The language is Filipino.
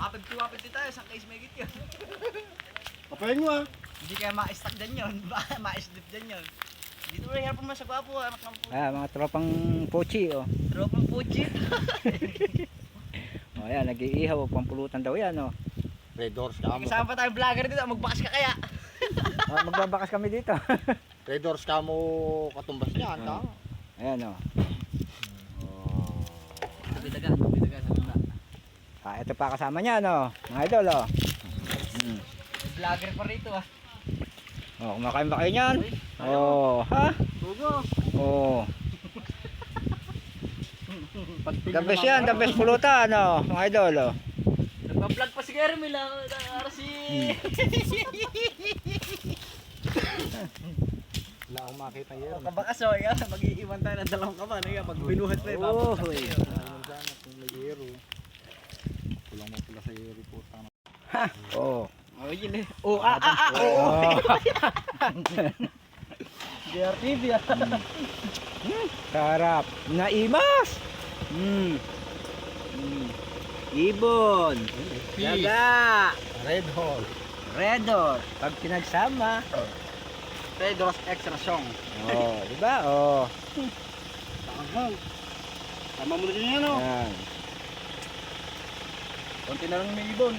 Mapagpiwapit tayo, isang case may git yun. Kapayan nyo ah. Hindi kaya ma-stack dyan yun, ma-slip dyan yun. Dito rin, harap mo sa gwapo, anak ng puto. Mga tropang pochi, oh. Tropang putsit. O, yan, nag-iihaw, pampulutan daw yan, oh. Red Horse kamo. Kasama pa tayong vlogger dito, magbakas ka kaya. Magbabakas kami dito. Red Horse kamo katumbas niya. Anta. Ayan, oh. Tabi-daga sa bunda. Ito pa kasama niya, no? Mga idol, oh. May vlogger pa rito ah. Oh, kumakain ba kayo niyan? Oh, ha? Tugo. Oh. The best yan, the best pulutan, no? Mga idol, oh. Nagpa-vlog pa si Germil ah. Arasi. Wala akong makita yan. Kabakas oh, yan. Mag-iiwan tayo ng dalawang kaban. Pag binuhat pa yun, Oh, babagsak hoy. tayo. Kulang mo pala sa report. Oh. Oh, yun eh. Oh, oh. DRTV ah. Sarap. Naimas. Ibon. Daga. Red Horse. Redor. Pag pinagsama. Red Horse Extra Song. Oh, di ba? Oh. Tama mo na din yan oh. Yan. Konti na lang may ibon.